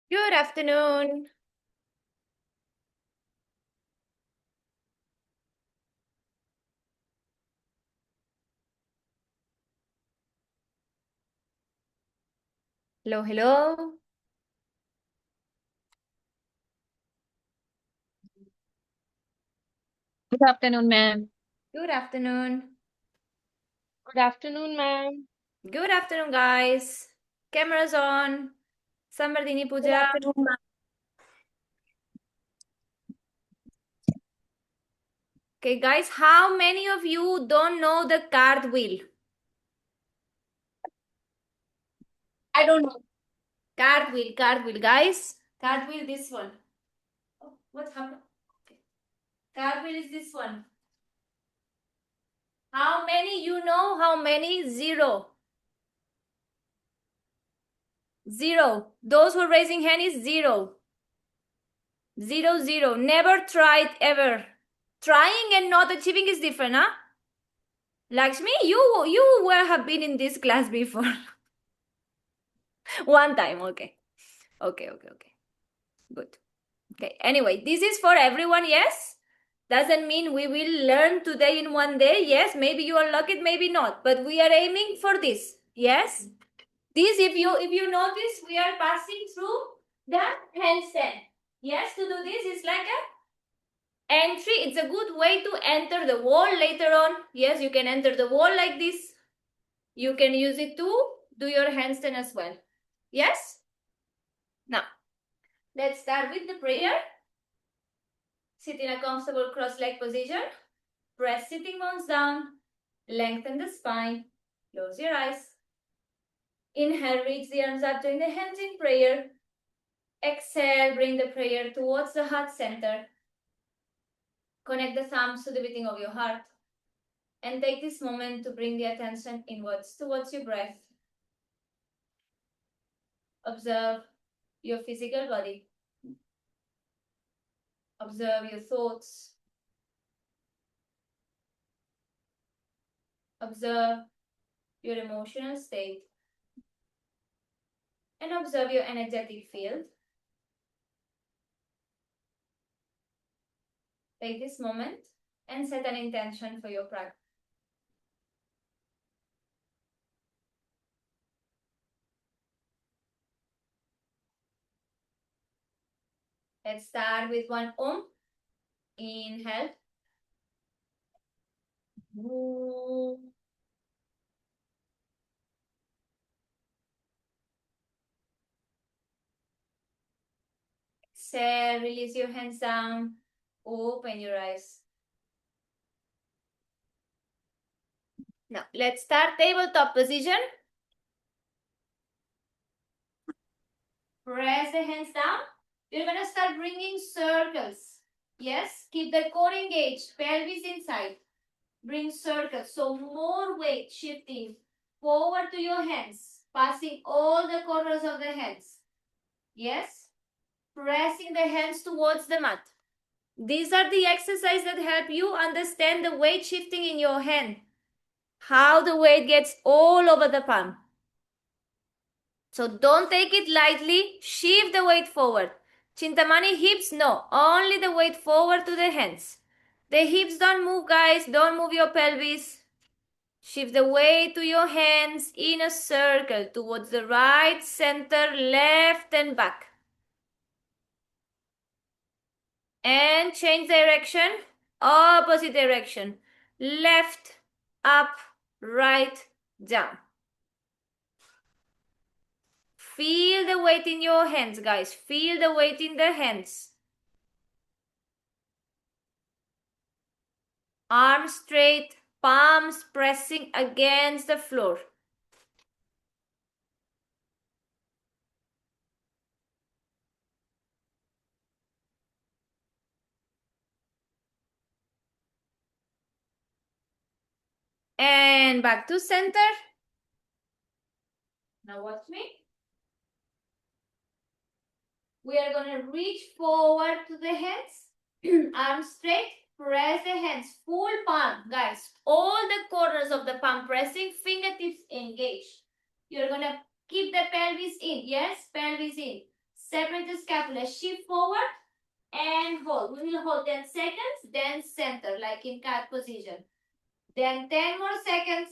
Good afternoon. Hello, hello. Good afternoon, ma'am. Good afternoon. Good afternoon, ma'am. Good afternoon, guys. Cameras on. Samvardhini Good Puja. afternoon, ma'am. Okay, guys, how many of you don't know the cartwheel? I don't know. Cartwheel, guys. Cartwheel, this one. Oh, what's happened? Okay. Cartwheel is this one. How many you know? How many? Zero. Zero. Those who are raising hand is zero. Zero, zero. Never tried ever. Trying and not achieving is different, huh? Lakshmi, you were have been in this class before. One time, okay. Okay. Good. Okay. Anyway, this is for everyone, yes? Doesn't mean we will learn today in one day. Yes, maybe you are lucky, maybe not. But we are aiming for this. Yes? This, if you notice, we are passing through the handstand. Yes, to do this is like a entry. It's a good way to enter the wall later on. Yes, you can enter the wall like this. You can use it to do your handstand as well. Yes? Now, let's start with the prayer. Sit in a comfortable cross-leg position. Press sitting bones down. Lengthen the spine. Close your eyes. Inhale, reach the arms up, join the hands in prayer. Exhale, bring the prayer towards the heart center. Connect the thumbs to the beating of your heart. And take this moment to bring the attention inwards towards your breath. Observe your physical body. Observe your thoughts. Observe your emotional state. And observe your energetic field. Take this moment and set an intention for your practice. Let's start with one Om. Inhale. Exhale, release your hands down. Open your eyes. Now, let's start tabletop position. Press the hands down. You're going to start bringing circles. Yes, keep the core engaged, pelvis inside. Bring circles, so more weight shifting forward to your hands, passing all the corners of the hands. Yes, pressing the hands towards the mat. These are the exercises that help you understand the weight shifting in your hand, how the weight gets all over the palm. So don't take it lightly, shift the weight forward. Chintamani hips, no, only the weight forward to the hands. The hips don't move, guys, don't move your pelvis. Shift the weight to your hands in a circle towards the right, center, left and back. And change direction, opposite direction. Left, up, right, down. Feel the weight in your hands, guys. Feel the weight in the hands. Arms straight, palms pressing against the floor. And back to center. Now watch me. We are going to reach forward to the hands. Arms straight. Press the hands. Full palm, guys. All the corners of the palm pressing. Fingertips engaged. You're going to keep the pelvis in. Yes, pelvis in. Separate the scapula, shift forward and hold. We will hold 10 seconds, then center, like in cat position. Then 10 more seconds,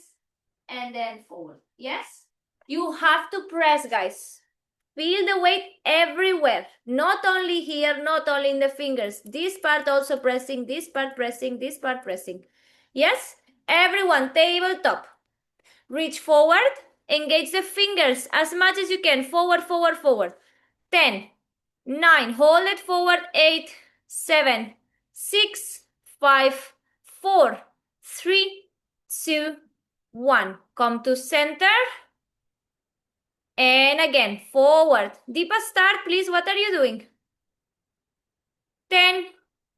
and then forward. Yes? You have to press, guys. Feel the weight everywhere. Not only here, not only in the fingers. This part also pressing, this part pressing, this part pressing. Yes? Everyone, tabletop. Reach forward, engage the fingers as much as you can. Forward, forward, forward. 10, 9, hold it forward. 8, 7, 6, 5, 4, 3, 2, 1. Come to center. And again, forward. Deepa, start, please. What are you doing? 10,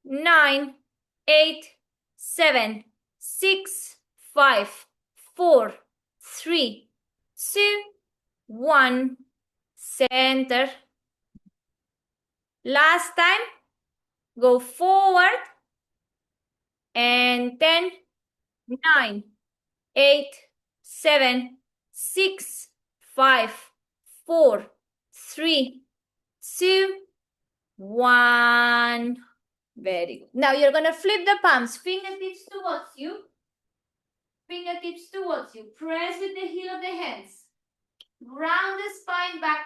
9, 8, 7, 6, 5, 4, 3, 2, 1. Center. Last time. Go forward. And 10, 9, 8, 7, 6, 5, 4, 3, 2, 1. Very good. Now you're going to flip the palms. Fingertips towards you. Fingertips towards you. Press with the heel of the hands. Round the spine back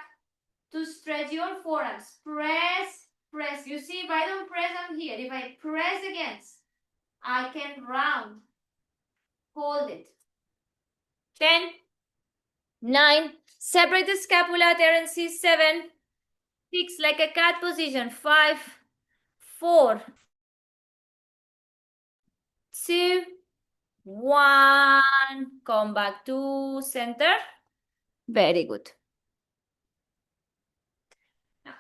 to stretch your forearms. Press, press. You see, if I don't press, I'm here. If I press against, I can round. Hold it. 10, 9. Separate the scapula, Terence. 7, 6, like a cat position. 5, 4, 2, 1. Come back to center. Very good. Now,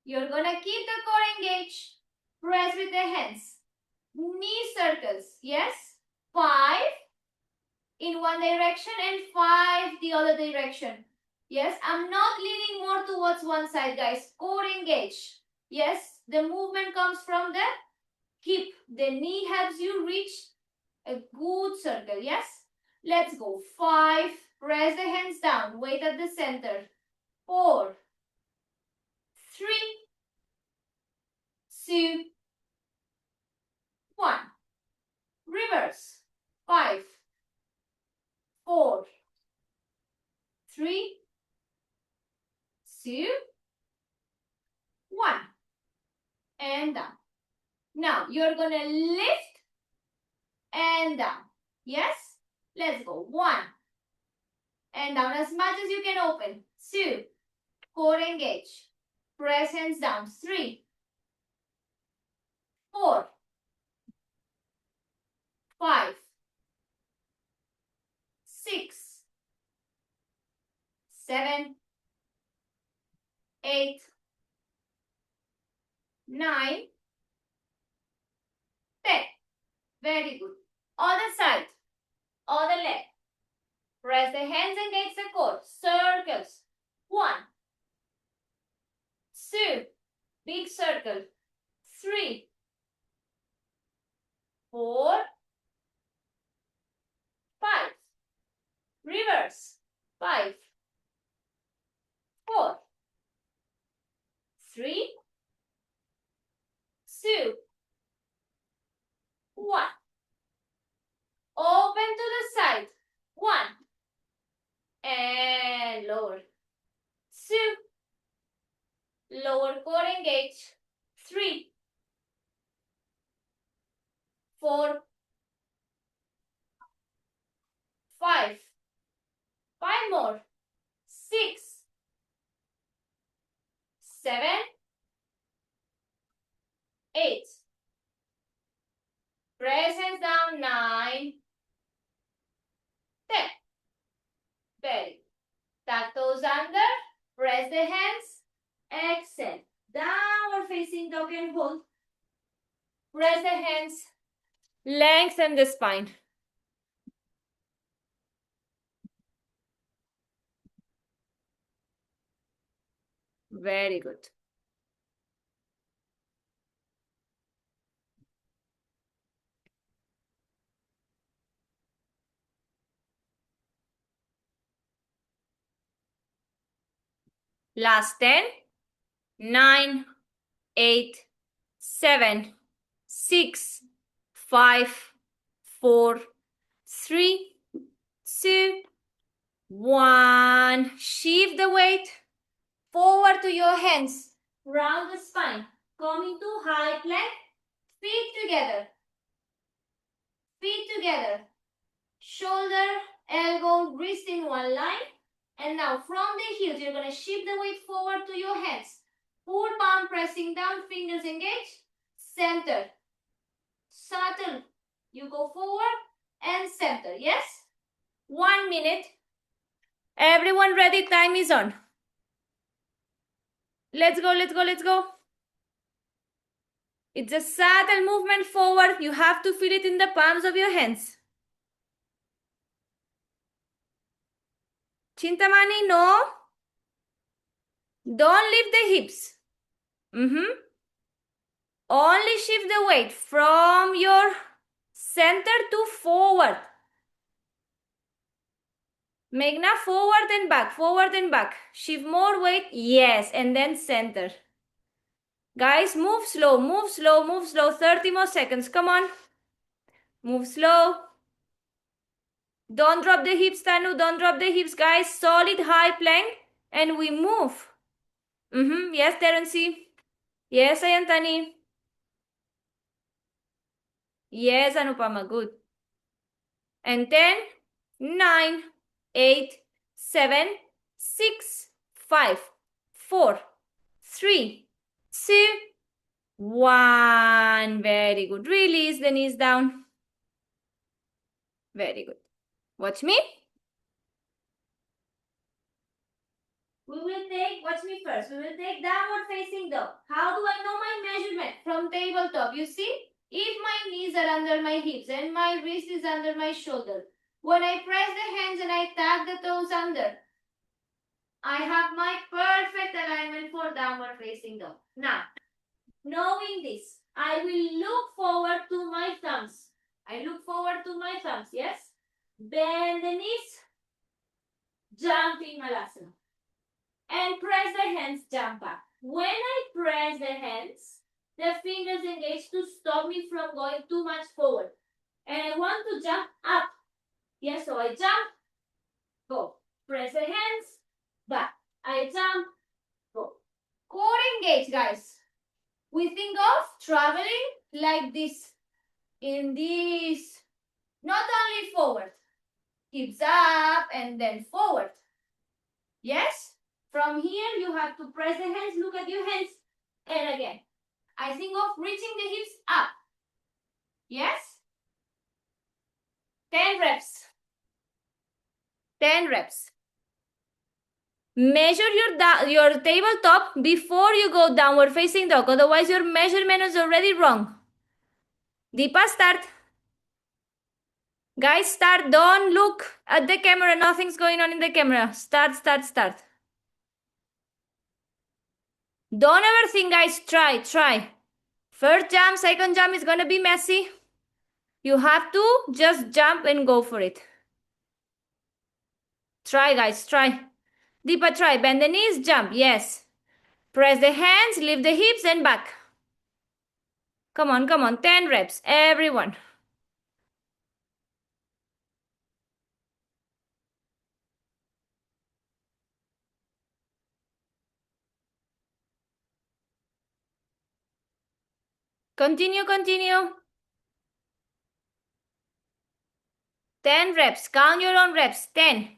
you're gonna keep the core engaged. Press with the hands. Knee circles. Yes. 5 in one direction and 5 the other direction. Yes. I'm not leaning more towards one side, guys. Core engaged. Yes. The movement comes from the hip. The knee helps you reach a good circle. Yes. Let's go. 5. Press the hands down. Weight at the center. 4, 3, 2, 1. Reverse. 5, 4, 3, 2, 1. And down. Now you're going to lift and down. Yes? Let's go. 1. And down as much as you can open. 2. Core engage. Press hands down. 3, 4, 5, 6, 7, 8, 9, 10. Very good. Other side. Other leg. Press the hands against the core. Circles. 1, 2. Big circle. 3, 4, 5. Reverse. 5, 4, 3, 2, 1. Open to the side. 1. And lower. 2. Lower core engage. 3, 4, 5. 5 more. 6, 7, 8. Press hands down. 9, 10. Very good. Tuck toes under. Press the hands. Exhale. Downward facing dog and hold. Press the hands. Lengthen the spine. Very good. Last 10, 9, 8, 7, 6, 5, 4, 3, 2, 1. Shift the weight forward to your hands, round the spine, coming to high plank, feet together, shoulder, elbow, wrist in one line. And now from the heels, you're going to shift the weight forward to your hands. Full palm pressing down, fingers engaged, center, subtle. You go forward and center, yes? 1 minute. Everyone ready? Time is on. Let's go, let's go, let's go. It's a subtle movement forward. You have to feel it in the palms of your hands. Chintamani, no. Don't lift the hips. Only shift the weight from your center to forward. Meghna, forward and back, forward and back. Shift more weight, yes, and then center. Guys, move slow, move slow, move slow. 30 more seconds, come on. Move slow. Don't drop the hips, Tanu, don't drop the hips, guys. Solid high plank, and we move. Yes, Terency. Yes, Ayantani. Yes, Anupama, good. And 10, 9, 8, 7, 6, 5, 4, 3, 2, 1. Very good. Release the knees down. Very good. Watch me. Watch me first. We will take downward facing dog. How do I know my measurement? From tabletop. You see? If my knees are under my hips and my wrist is under my shoulder, when I press the hands and I tag the toes under, I have my perfect alignment for downward facing dog. Now, knowing this, I will look forward to my thumbs. I look forward to my thumbs, yes? Bend the knees, jump in Malasana. And press the hands, jump back. When I press the hands, the fingers engage to stop me from going too much forward. And I want to jump up. Yes, so I jump, go. Press the hands, back. I jump, go. Core engage, guys. We think of traveling like this. In this. Not only forward. Hips up and then forward. Yes? From here, you have to press the hands. Look at your hands. And again. I think of reaching the hips up. Yes? 10 reps. 10 reps. Measure your tabletop before you go downward facing dog. Otherwise, your measurement is already wrong. Deepa, start. Guys, start. Don't look at the camera. Nothing's going on in the camera. Start, start, start. Don't ever think, guys. Try, try. First jump, second jump is going to be messy. You have to just jump and go for it. Try, guys. Try. Deepa, try. Bend the knees, jump. Yes. Press the hands, lift the hips and back. Come on, come on. 10 reps. Everyone. Continue, continue. 10 reps. Count your own reps. 10.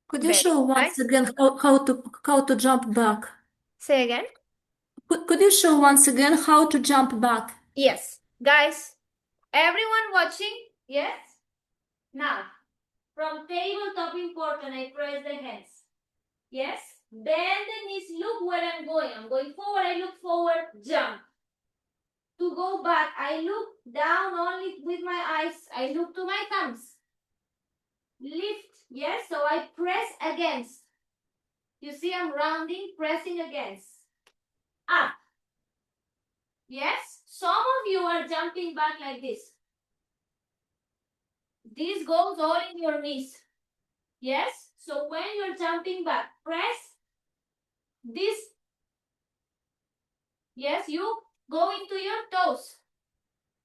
Could you Very show nice. once again how to jump back? Say again. Could you show once again how to jump back? Yes. Guys, everyone watching? Yes? Now, from tabletop important, I press the hands. Yes? Bend the knees, look where I'm going. I'm going forward, I look forward, jump. To go back, I look down only with my eyes. I look to my thumbs. Lift, yes? So I press against. You see I'm rounding, pressing against. Up. Yes? Some of you are jumping back like this. This goes all in your knees. Yes? So when you're jumping back, press this. Yes, you go into your toes.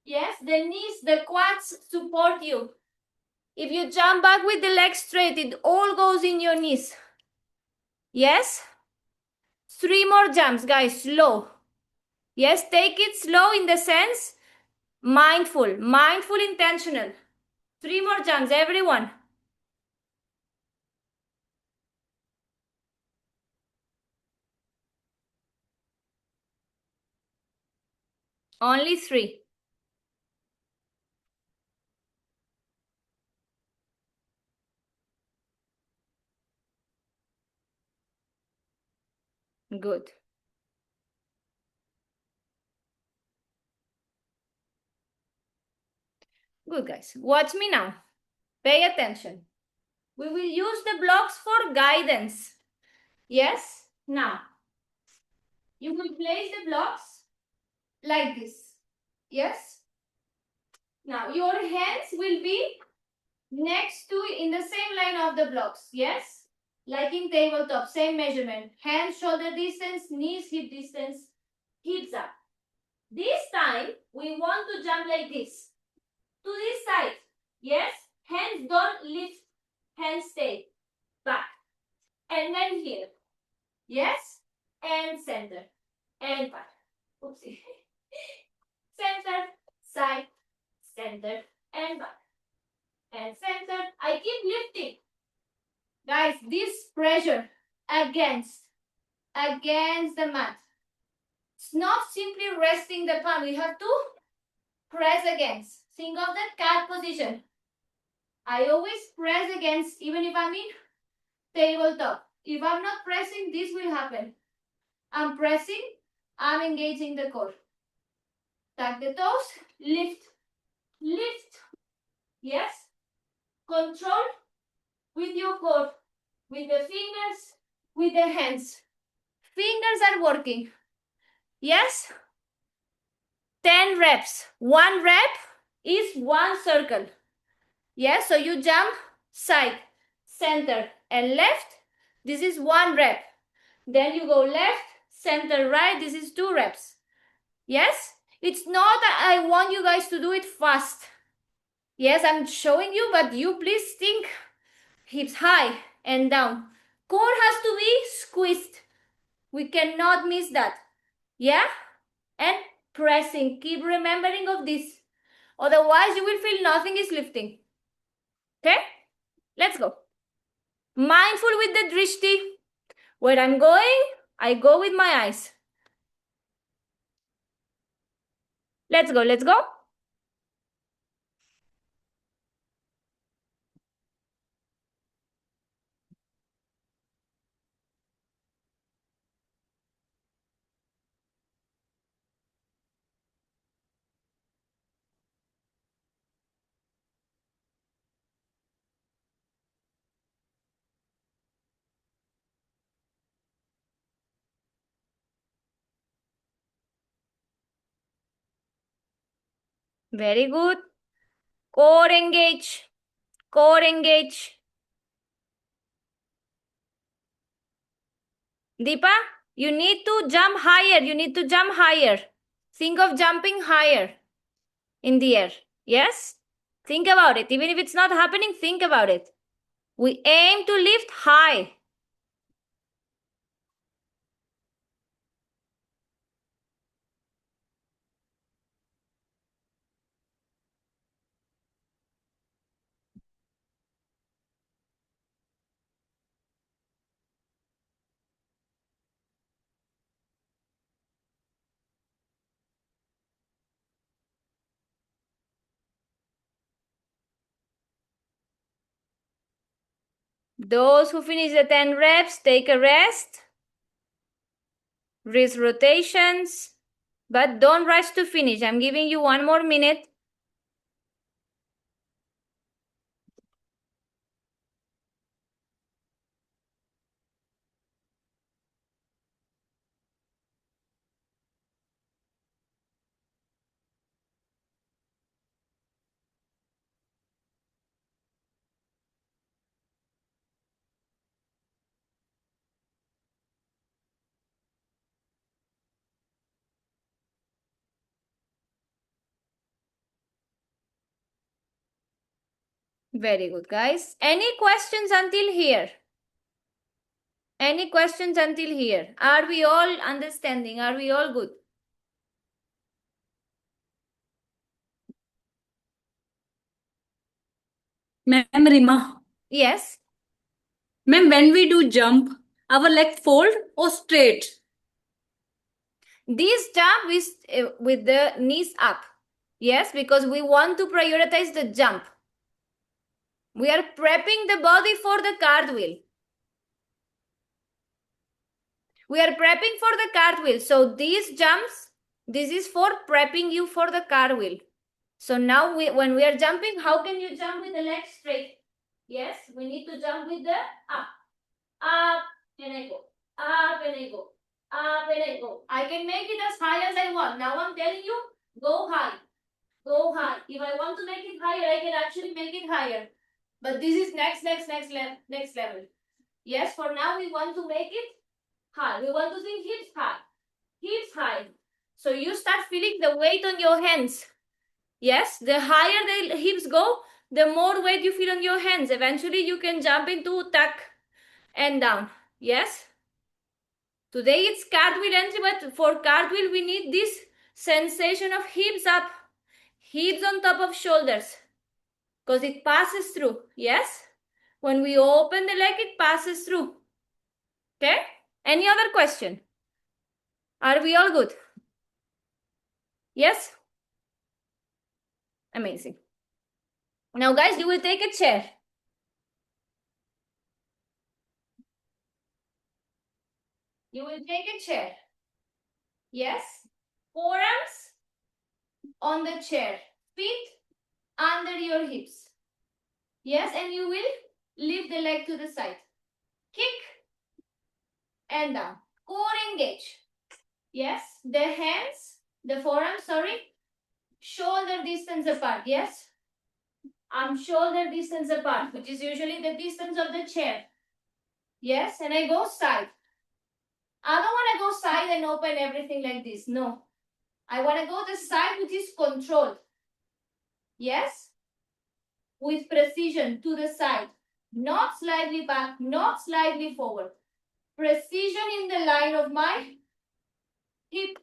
Yes, the knees, the quads support you. If you jump back with the legs straight, it all goes in your knees. Yes? 3 more jumps, guys, slow. Yes, take it slow in the sense, mindful, intentional. 3 more jumps, everyone. Only 3. Good. Good, guys. Watch me now. Pay attention. We will use the blocks for guidance. Yes? Now, you will place the blocks like this. Yes? Now, your hands will be next to in the same line of the blocks. Yes? Like in tabletop, same measurement. Hands, shoulder distance, knees, hip distance, hips up. This time, we want to jump like this. To this side. Yes? Hands don't lift. Hands stay back. And then here. Yes? And center. And back. Oopsie. Center, side, center, and back. And center. I keep lifting. Guys, this pressure against the mat. It's not simply resting the palm. We have to press against. Think of the cat position. I always press against, even if I'm in tabletop. If I'm not pressing, this will happen. I'm pressing, I'm engaging the core. Tuck the toes, lift, lift. Yes? Control with your core, with the fingers, with the hands. Fingers are working. Yes? 10 reps. 1 rep is 1 circle. Yes? So you jump side, center, and left. This is 1 rep. Then you go left, center, right. This is 2 reps. Yes? It's not that I want you guys to do it fast. Yes, I'm showing you, but you please think hips high and down. Core has to be squeezed. We cannot miss that. Yeah? And pressing. Keep remembering of this. Otherwise, you will feel nothing is lifting. Okay? Let's go. Mindful with the drishti. Where I'm going, I go with my eyes. Let's go, let's go. Very good. Core engage. Core engage. Deepa, you need to jump higher. You need to jump higher. Think of jumping higher in the air. Yes? Think about it. Even if it's not happening, think about it. We aim to lift high. Those who finish the 10 reps, take a rest. Wrist rotations. But don't rush to finish. I'm giving you 1 more minute. Very good, guys. Any questions until here? Any questions until here? Are we all understanding? Are we all good? Ma'am, Rima. Yes. Ma'am, when we do jump, our leg fold or straight? This jump is with the knees up. Yes, because we want to prioritize the jump. We are prepping the body for the cartwheel. We are prepping for the cartwheel. So these jumps, this is for prepping you for the cartwheel. So now when we are jumping, how can you jump with the legs straight? Yes, we need to jump with the up. Up and I go. Up and I go. Up and I go. I can make it as high as I want. Now I'm telling you, go high. Go high. If I want to make it higher, I can actually make it higher. But this is next level. Yes, for now we want to make it high. We want to think hips high. Hips high. So you start feeling the weight on your hands. Yes, the higher the hips go, the more weight you feel on your hands. Eventually you can jump into tuck and down. Yes. Today it's cartwheel entry, but for cartwheel we need this sensation of hips up, hips on top of shoulders, because it passes through. Yes. When we open the leg, it passes through. Okay. Any other question? Are we all good? Yes. Amazing. Now, guys, you will take a chair. You will take a chair. Yes. Forearms on the chair. Feet under your hips. Yes, and you will lift the leg to the side. Kick and down. Core engage. Yes. The hands, the forearms, shoulder distance apart. Yes. I'm shoulder distance apart, which is usually the distance of the chair. Yes, and I go side. I don't want to go side and open everything like this. No. I want to go the side which is controlled. Yes? With precision to the side. Not slightly back, not slightly forward. Precision in the line of my hip.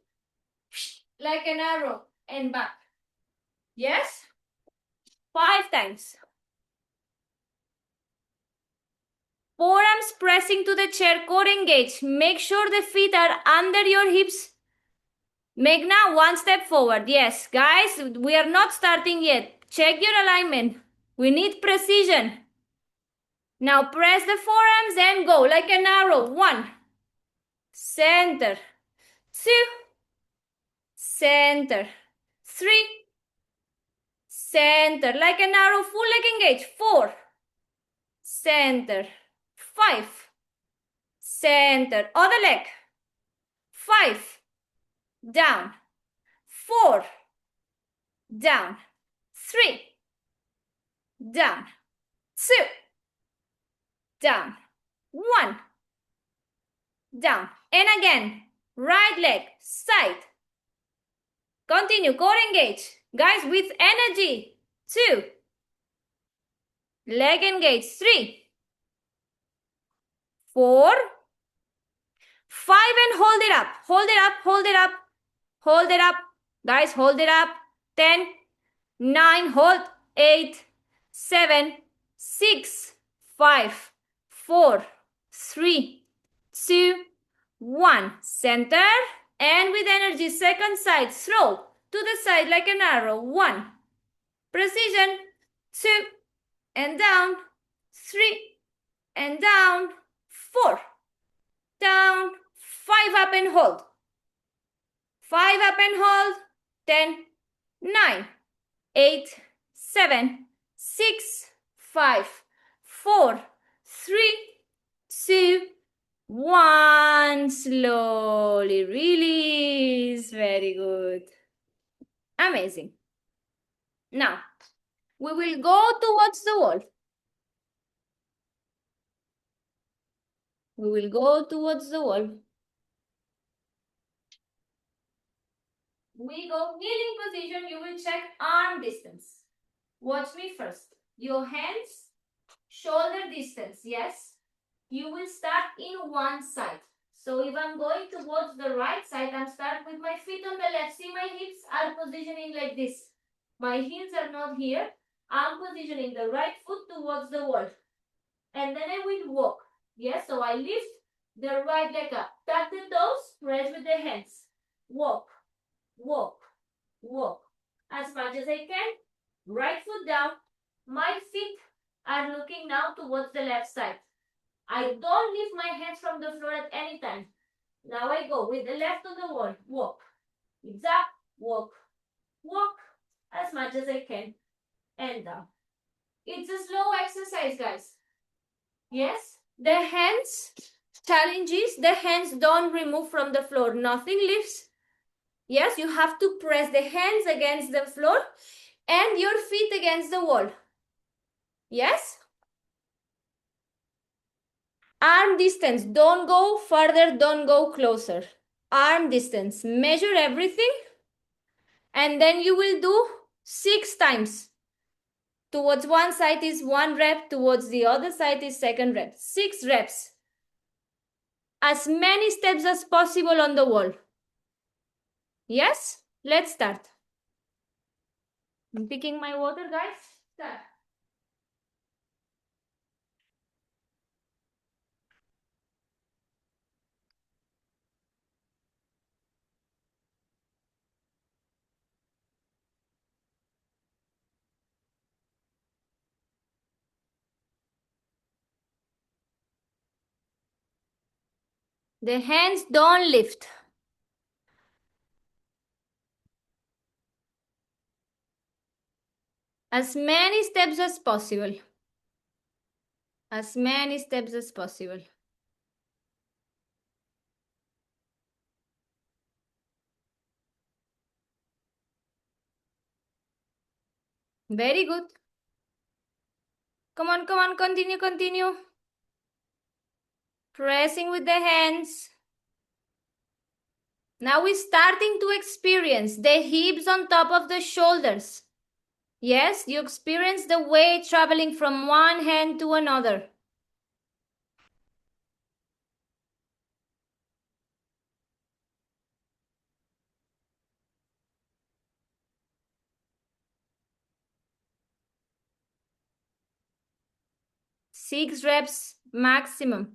Like an arrow and back. Yes? 5 times. Forearms pressing to the chair, core engage. Make sure the feet are under your hips. Meghna, 1 step forward. Yes, guys, we are not starting yet. Check your alignment. We need precision. Now press the forearms and go like an arrow. 1. Center. 2. Center. 3. Center. Like an arrow, full leg engage. 4. Center. 5. Center. Other leg. 5. Down. 4. Down. 3. Down. 2. Down. 1. Down. And again. Right leg. Side. Continue. Core engage. Guys, with energy. 2. Leg engage. 3. 4. 5 and hold it up. Hold it up. Hold it up. Hold it up. Guys, hold it up. 10. 9. Hold. 8. 7. 6. 5. 4. 3. 2. 1. Center. And with energy, second side. Throw to the side like an arrow. 1. Precision. 2. And down. 3. and down, 4, down, 5 up and hold, 5 up and hold, 10, 9, 8, 7, 6, 5, 4, 3, 2, 1. Slowly release. Very good. Amazing. Now, we will go towards the wall. We will go towards the wall. We go kneeling position. You will check arm distance. Watch me first. Your hands, shoulder distance. Yes. You will start in one side. So if I'm going towards the right side, I'm starting with my feet on the left. See, my hips are positioning like this. My heels are not here. I'm positioning the right foot towards the wall. And then I will walk. Yes, so I lift the right leg up. Tuck the toes, press with the hands. Walk, walk, walk. As much as I can. Right foot down. My feet are looking now towards the left side. I don't lift my hands from the floor at any time. Now I go with the left on the wall. Walk. Zap, walk, walk as much as I can. And down. It's a slow exercise, guys. Yes? The hands, challenge is the hands don't remove from the floor. Nothing lifts. Yes, you have to press the hands against the floor and your feet against the wall. Yes? Arm distance. Don't go further. Don't go closer. Arm distance. Measure everything. And then you will do 6 times. Towards one side is 1 rep. Towards the other side is 2nd rep. 6 reps. As many steps as possible on the wall. Yes? Let's start. I'm picking my water, guys. Start. The hands don't lift. As many steps as possible. As many steps as possible. Very good. Come on, continue. Pressing with the hands. Now we're starting to experience the hips on top of the shoulders. Yes, you experience the weight traveling from one hand to another. Six reps maximum.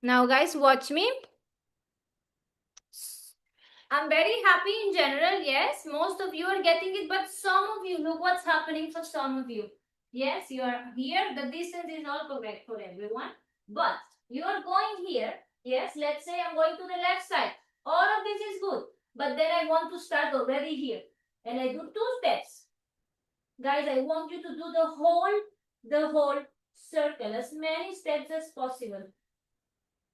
Now guys, watch me. I'm very happy in general, yes. Most of you are getting it, but some of you, look what's happening for some of you. Yes, you are here. The distance is all correct for everyone. But you are going here. Yes, let's say I'm going to the left side. All of this is good. But then I want to start already here. And I do 2 steps. Guys, I want you to do the whole circle. As many steps as possible.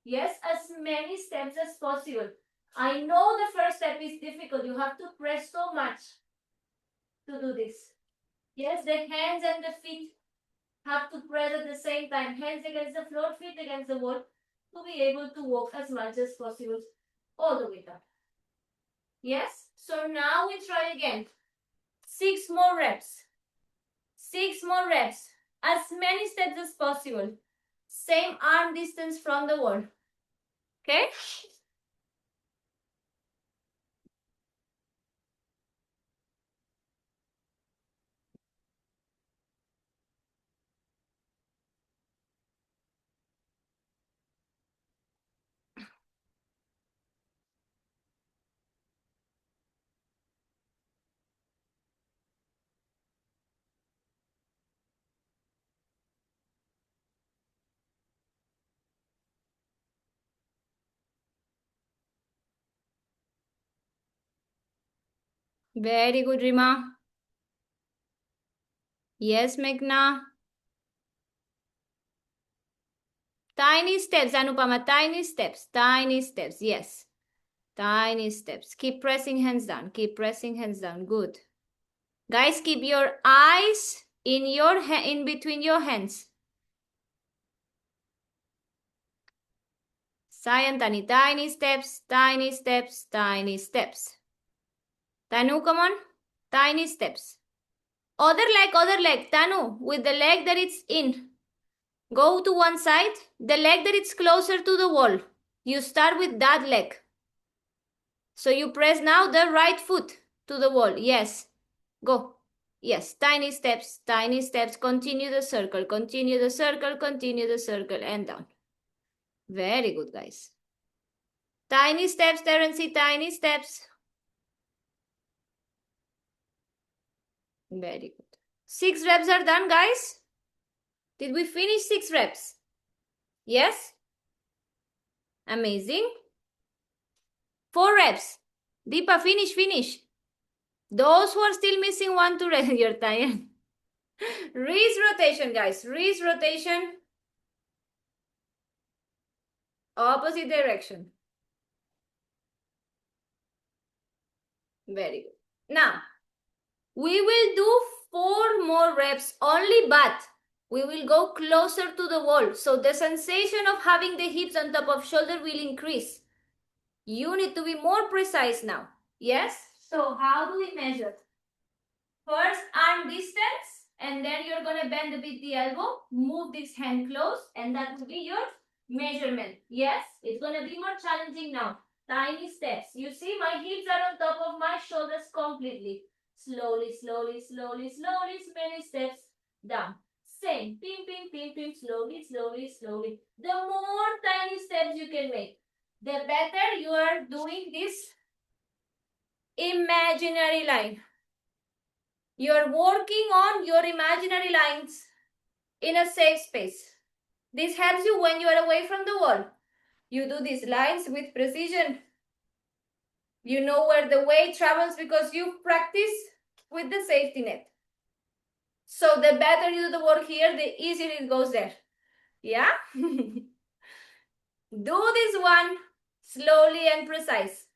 Yes, as many steps as possible. I know the first step is difficult. You have to press so much to do this. Yes, the hands and the feet have to press at the same time. Hands against the floor, feet against the wall to be able to walk as much as possible all the way down. Yes? So now we try again. 6 more reps. 6 more reps. As many steps as possible. Same arm distance from the wall. Okay? Very good, Rima. Yes, Meghna. Tiny steps, Anupama. Tiny steps. Tiny steps. Yes. Tiny steps. Keep pressing hands down. Keep pressing hands down. Good. Guys, keep your eyes in between your hands. Sayantani, tiny steps, tiny steps, tiny steps. Tanu, come on. Tiny steps. Other leg. Tanu, with the leg that it's in. Go to one side, the leg that it's closer to the wall. You start with that leg. So you press now the right foot to the wall. Yes. Go. Yes. Tiny steps, tiny steps. Continue the circle, continue the circle, continue the circle, and down. Very good, guys. Tiny steps, Terency, tiny steps. Very good. 6 reps are done, guys. Did we finish 6 reps? Yes? Amazing. 4 reps. Deepa, finish. Those who are still missing 1 to rest, you're tired. Wrist rotation, guys. Wrist rotation. Opposite direction. Very good. Now, we will do 4 more reps only, but we will go closer to the wall. So the sensation of having the hips on top of shoulder will increase. You need to be more precise now. Yes? So how do we measure? First, arm distance, and then you're going to bend a bit the elbow, move this hand close, and that will be your measurement. Yes? It's going to be more challenging now. Tiny steps. You see, my hips are on top of my shoulders completely. Slowly, many steps down. Same. Pim, slowly. The more tiny steps you can make, the better you are doing this imaginary line. You're working on your imaginary lines in a safe space. This helps you when you are away from the wall. You do these lines with precision. You know where the weight travels because you practice with the safety net. So the better you do the work here, the easier it goes there. Yeah? Do this one slowly and precise.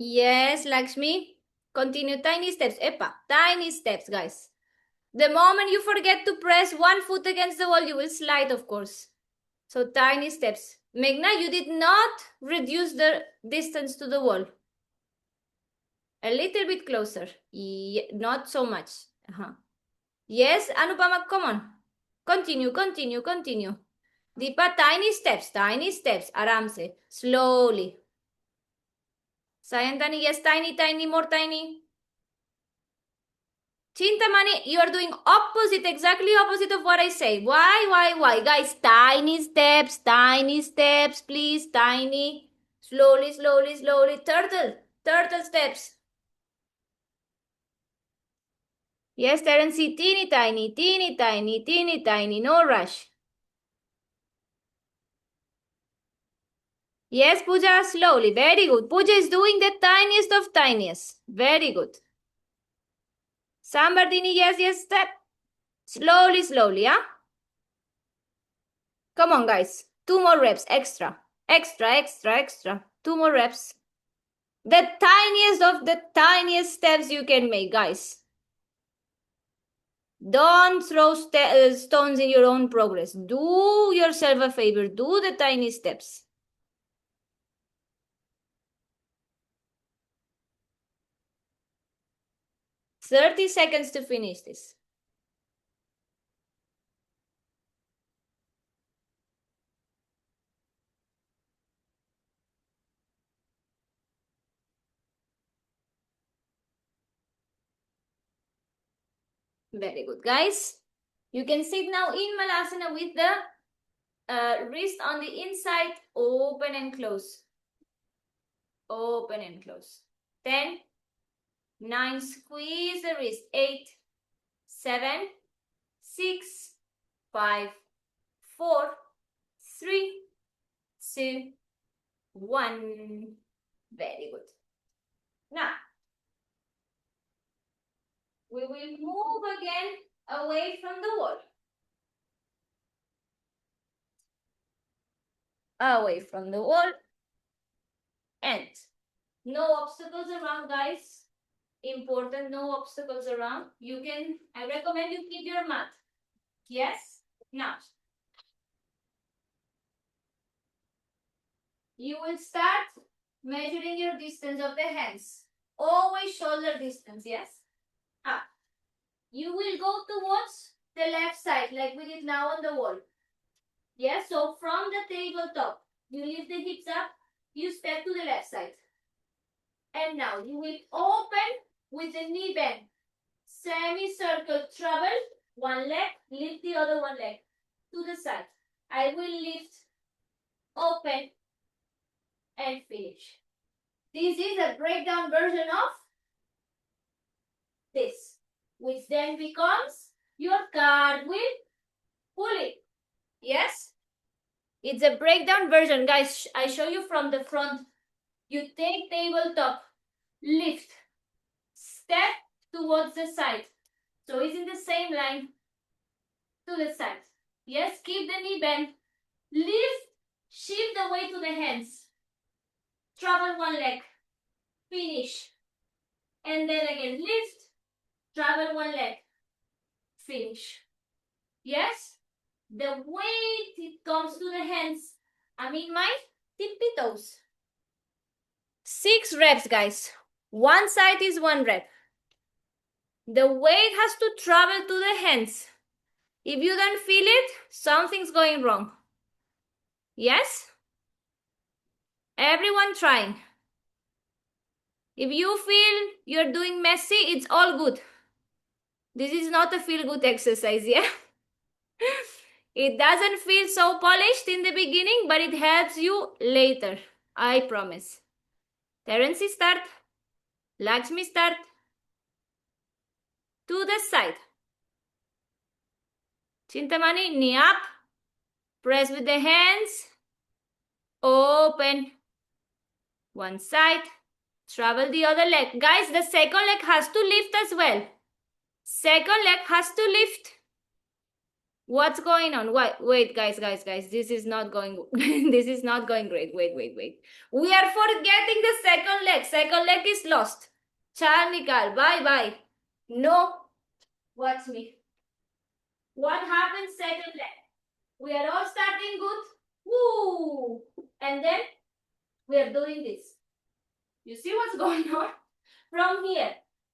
Yes, Lakshmi. Continue. Tiny steps. Epa. Tiny steps, guys. The moment you forget to press one foot against the wall, you will slide, of course. So tiny steps. Meghna, you did not reduce the distance to the wall. A little bit closer. Not so much. Yes, Anupama, come on. Continue. Deepa, tiny steps. Aram se. Slowly. Sayantani, yes, tiny, more tiny. Chintamani, you are doing opposite, exactly opposite of what I say. Why? Guys, tiny steps, please, tiny. Slowly. Turtle steps. Yes, Terency, teeny tiny, no rush. Yes, Pooja, slowly, very good. Pooja is doing the tiniest of tiniest. Very good. Sambardini, yes, step. Slowly, yeah? Come on, guys. 2 more reps, extra. 2 more reps. The tiniest of the tiniest steps you can make, guys. Don't throw stones in your own progress. Do yourself a favor. Do the tiny steps. "30 seconds to finish this. Very good, guys. You can sit now in Malasana with the wrist on the inside, open and close. Open and close. 10, 9, squeeze the wrist. 8, 7, 6, 5, 4, 3, 2, 1. Very good. Now, we will move again away from the wall. Away from the wall. And no obstacles around, guys. Important, no obstacles around. I recommend you keep your mat. Yes? Now, you will start measuring your distance of the hands. Always shoulder distance, yes? Up. You will go towards the left side, like we did now on the wall. Yes, so from the tabletop, you lift the hips up, you step to the left side. And now you will open with the knee bend. Semicircle travel, one leg, lift the other one leg to the side. I will lift, open, and finish. This is a breakdown version of this, which then becomes your cartwheel pulley. Yes? It's a breakdown version. Guys, I show you from the front. You take tabletop, lift, step towards the side. So it's in the same line to the side. Yes, keep the knee bend. Lift, shift the weight to the hands. Travel one leg. Finish. And then again, lift, travel one leg. Finish. Yes? The weight, it comes to the hands. I'm in my tippy toes. 6 reps, guys. One side is 1 rep. The weight has to travel to the hands. If you don't feel it, something's going wrong. Yes? Everyone trying. If you feel you're doing messy, it's all good. This is not a feel-good exercise, yeah? It doesn't feel so polished in the beginning, but it helps you later. I promise. Terence, start. Lakshmi, start. To the side. Chintamani, knee up. Press with the hands. Open. One side. Travel the other leg. Guys, the second leg has to lift as well. Second leg has to lift. What's going on? Wait, guys. This is not going this is not going great. Wait. We are forgetting the second leg. Second leg is lost. Chal nikal. Bye. No. Watch me. What happens second leg? We are all starting good. Woo! And then we are doing this. You see what's going on? From here,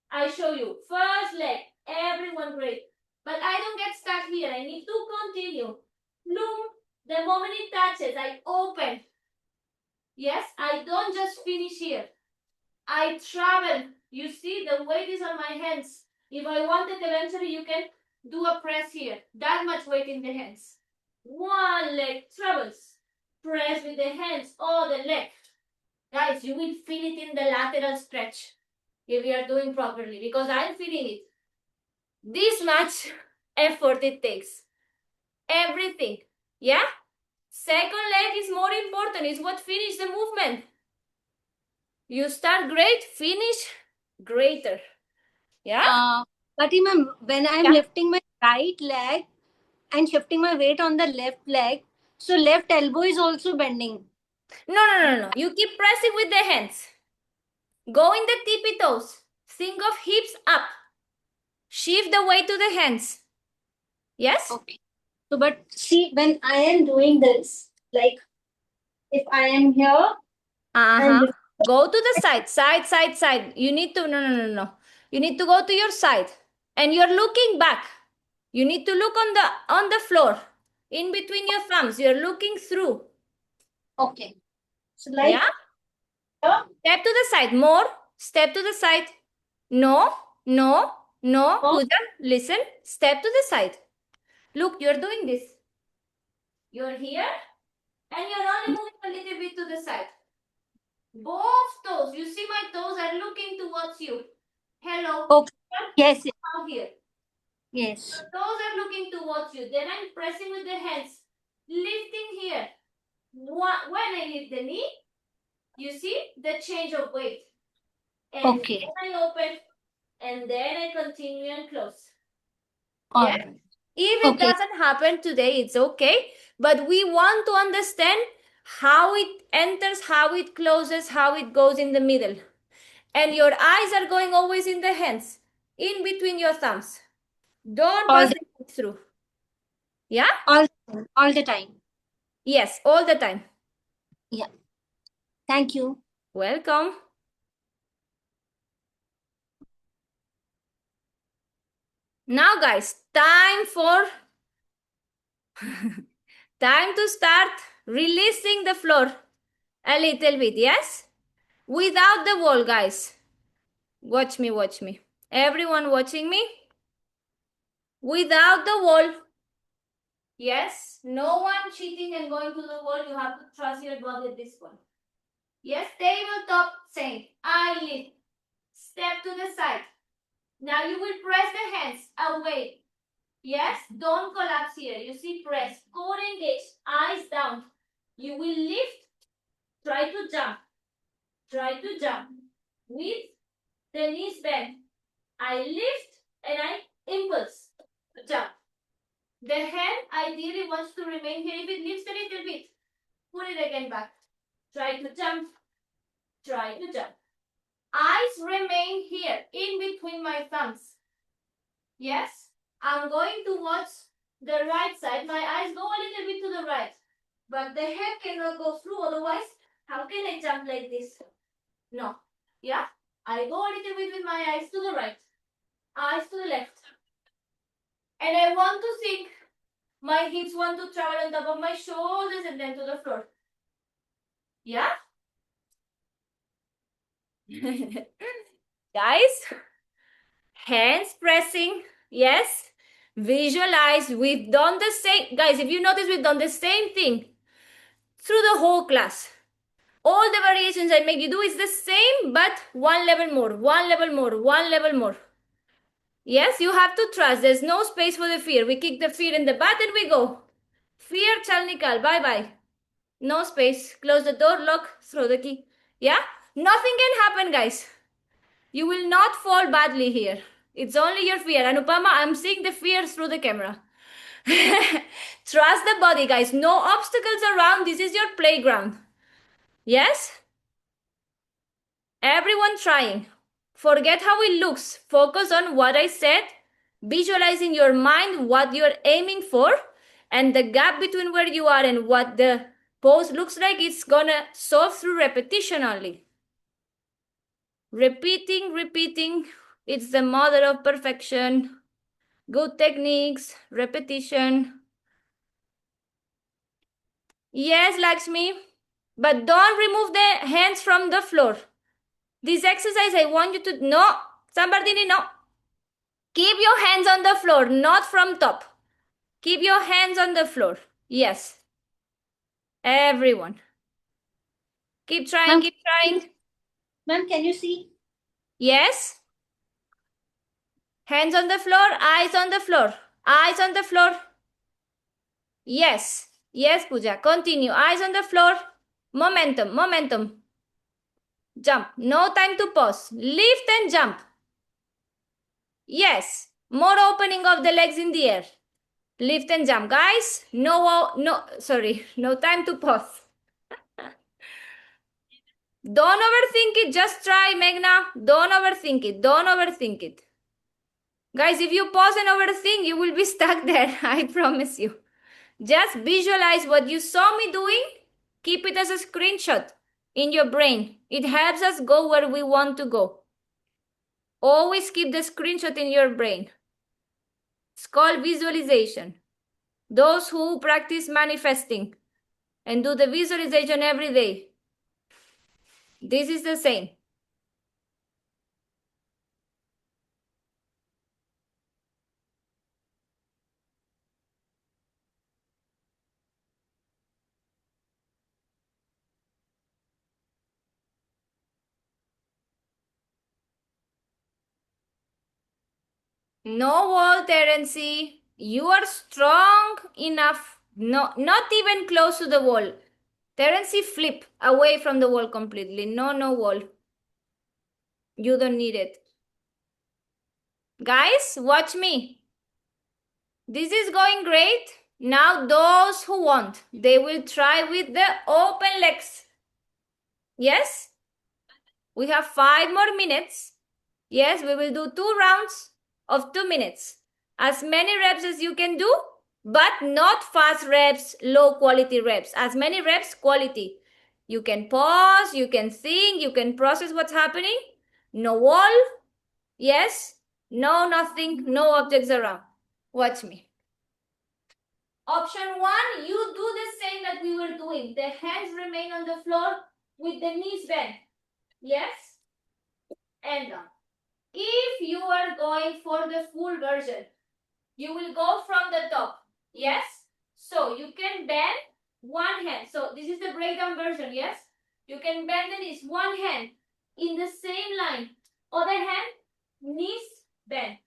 I show you. First leg. Everyone great. But I don't get stuck here. I need to continue. Look, the moment it touches, I open. Yes, I don't just finish here. I travel. You see, the weight is on my hands. If I want it eventually, you can do a press here. That much weight in the hands. One leg travels. Press with the hands. Other leg. Guys, you will feel it in the lateral stretch if you are doing properly, because I'm feeling it. This much effort it takes. Everything. Yeah? Second leg is more important. It's what finishes the movement. You start great, finish greater. Yeah? Kati ma'am, when I'm lifting my right leg and shifting my weight on the left leg, so left elbow is also bending. No. You keep pressing with the hands. Go in the tippy toes. Think of hips up. Shift the weight to the hands. Yes? Okay. So, but see, when I am doing this, like if I am here, and Go to the side. You need to, no. You need to go to your side. And you're looking back. You need to look on the floor. In between your thumbs. You're looking through. okay. So like, yeah? Yeah. Step to the side. More. Step to the side. No. Oh. Pooja, listen. Step to the side. Look, you're doing this. You're here and you're only moving a little bit to the side. Both toes, you see my toes are looking towards you. Hello. Okay. Yes. Come here. Yes. Your toes are looking towards you. Then I'm pressing with the hands. Lifting here. When I lift the knee, you see the change of weight. And Okay. then I open and then I continue and close. All Yeah. right. If it Okay. doesn't happen today, it's okay. But we want to understand how it enters, how it closes, how it goes in the middle. And your eyes are going always in the hands, in between your thumbs. Don't All pass the, it through. Yeah? all the time. Yes, all the time. Yeah. Thank you. Welcome. Now, guys, time to start releasing the floor a little bit, yes? Without the wall, guys. Watch me, watch me. Everyone watching me? Without the wall. Yes, no one cheating and going to the wall. You have to trust your body at this point. Yes, tabletop, same. I lift. Step to the side. Now you will press the hands away. Yes, don't collapse here. You see, press, core engaged, eyes down. You will lift, try to jump. Try to jump. With the knees bent. I lift and I impulse. Jump. The hand ideally wants to remain here. If it lifts a little bit, put it again back. Try to jump. Try to jump. Eyes remain here, in between my thumbs. Yes? I'm going towards the right side. My eyes go a little bit to the right. But the head cannot go through, otherwise, how can I jump like this? No. Yeah? I go a little bit with my eyes to the right. Eyes to the left. And I want to think my hips want to travel on top of my shoulders and then to the floor. Yeah? Guys, hands pressing. Yes? Visualize. We've done the same. Guys, if you notice, we've done the same thing through the whole class. All the variations I make you do is the same, but one level more, one level more, one level more. Yes, you have to trust. There's no space for the fear. We kick the fear in the butt and we go. Fear, chal nikal. Bye-bye. No space. Close the door, lock, throw the key. Yeah? Nothing can happen, guys. You will not fall badly here. It's only your fear. Anupama, I'm seeing the fear through the camera. Trust the body, guys. No obstacles around. This is your playground. Yes? Everyone trying. Forget how it looks. Focus on what I said. Visualize in your mind what you're aiming for. And the gap between where you are and what the pose looks like, it's gonna solve through repetition only. Repeating, repeating. It's the mother of perfection. Good techniques, repetition. Yes, Lakshmi. But don't remove the hands from the floor. This exercise, I want you to... No, Sambardini, no. Keep your hands on the floor, not from top. Keep your hands on the floor. Yes. Everyone. Keep trying, keep trying. Ma'am, can you see? Yes. Hands on the floor, eyes on the floor. Eyes on the floor. Yes. Yes, Pooja. Continue. Eyes on the floor. Momentum, momentum. Jump. No time to pause. Lift and jump. Yes. More opening of the legs in the air. Lift and jump. Guys, no time to pause. Don't overthink it. Just try, Meghna. Don't overthink it. Don't overthink it. Guys, if you pause and overthink, you will be stuck there. I promise you. Just visualize what you saw me doing. Keep it as a screenshot in your brain. It helps us go where we want to go. Always keep the screenshot in your brain. It's called visualization. Those who practice manifesting and do the visualization every day, this is the same. No wall, Terency. You are strong enough. No, not even close to the wall. Terency, flip away from the wall completely. No, no wall. You don't need it. Guys, watch me. This is going great. Now those who want, they will try with the open legs. Yes? We have 5 more minutes. Yes, we will do 2 rounds of 2 minutes. As many reps as you can do, but not fast reps, low quality reps. As many reps, quality. You can pause, you can think, you can process what's happening. No wall. Yes. No nothing, no objects around. Watch me. Option 1, you do the same that we were doing. The hands remain on the floor with the knees bent. Yes? And down. If you are going for the full version, you will go from the top. Yes? So you can bend one hand. So this is the breakdown version. Yes? You can bend the knees. One hand in the same line. Other hand, knees bent.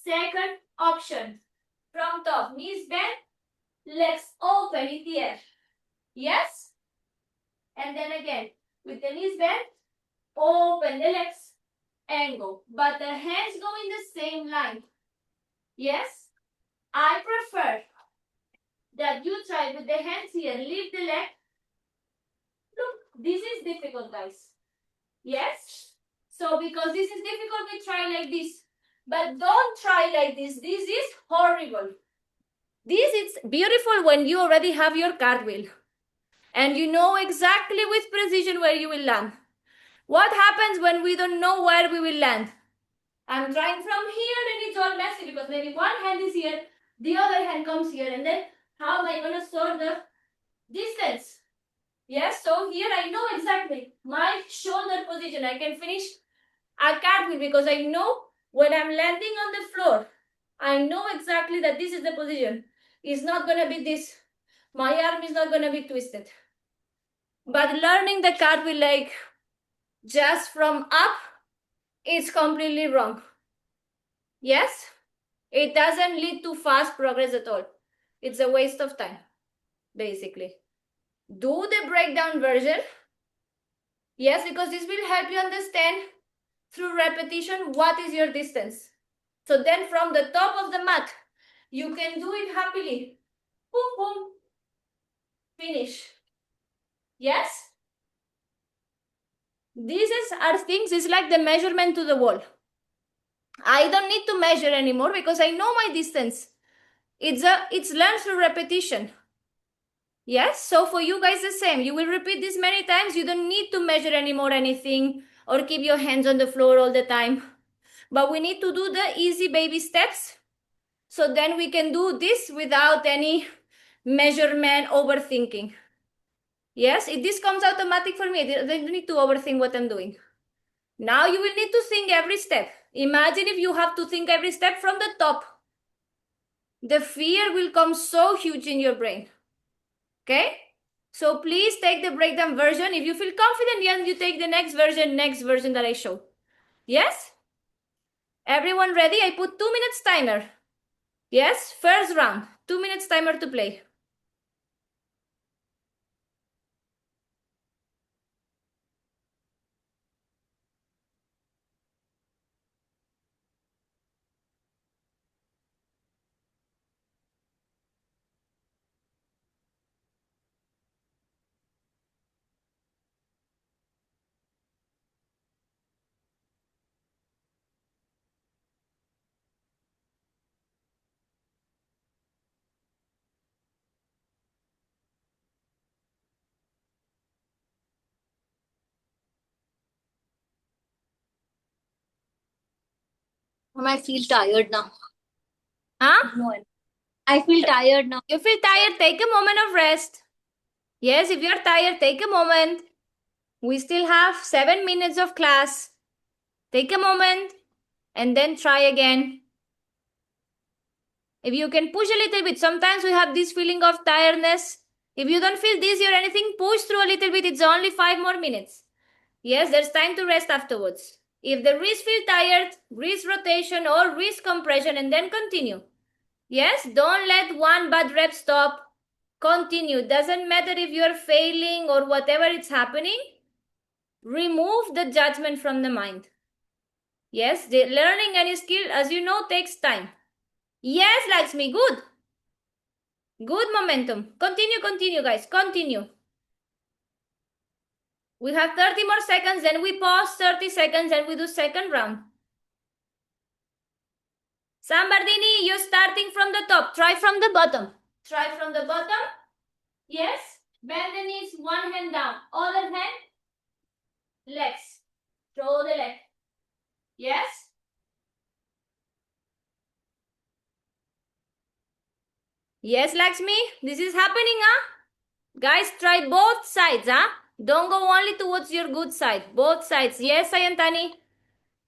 Second option. From top, knees bent, legs open in the air. Yes? And then again, with the knees bent, open the legs and go. But the hands go in the same line. Yes? I prefer that you try with the hands here, lift the leg. Look, this is difficult, guys. Yes? So because this is difficult, we try like this. But don't try like this. This is horrible. This is beautiful when you already have your cartwheel. And you know exactly with precision where you will land. What happens when we don't know where we will land? I'm trying from here and it's all messy because maybe one hand is here, the other hand comes here, and then how am I going to sort the distance? Yes, so here I know exactly my shoulder position. I can finish a cartwheel because I know when I'm landing on the floor, I know exactly that this is the position. It's not going to be this. My arm is not going to be twisted. But learning the cartwheel like just from up, it's completely wrong. Yes? It doesn't lead to fast progress at all. It's a waste of time, basically. Do the breakdown version. Yes, because this will help you understand through repetition what is your distance. So then from the top of the mat, you can do it happily. Boom, boom. Finish. Yes? These are things, it's like the measurement to the wall. I don't need to measure anymore because I know my distance. It's learned through repetition. Yes, so for you guys the same. You will repeat this many times. You don't need to measure anymore anything or keep your hands on the floor all the time. But we need to do the easy baby steps. So then we can do this without any measurement overthinking. Yes, if this comes automatic for me, I don't need to overthink what I'm doing. Now you will need to think every step. Imagine if you have to think every step from the top. The fear will come so huge in your brain. Okay? So please take the breakdown version. If you feel confident, then you take the next version that I showed. Yes? Everyone ready? I put 2 minutes timer. Yes? First round. 2 minutes timer to play. I feel tired now. Huh? No, I feel tired now. You feel tired? Take a moment of rest. Yes, if you're tired, take a moment. We still have 7 minutes of class. Take a moment and then try again. If you can push a little bit, sometimes we have this feeling of tiredness. If you don't feel dizzy or anything, push through a little bit. It's only 5 more minutes. Yes, there's time to rest afterwards. If the wrist feel tired, wrist rotation or wrist compression and then continue. Yes, don't let one bad rep stop. Continue. Doesn't matter if you're failing or whatever it's happening. Remove the judgment from the mind. Yes, the learning any skill, as you know, takes time. Yes, Lakshmi, good. Good momentum. Continue, guys. Continue. We have 30 more seconds, then we pause 30 seconds and we do second round. Sambardini, you're starting from the top. Try from the bottom. Try from the bottom. Yes. Bend the knees, one hand down. Other hand, legs. Throw the leg. Yes. Yes, Lakshmi, this is happening, huh? Guys, try both sides, huh? Don't go only towards your good side. Both sides. Yes, Sayantani.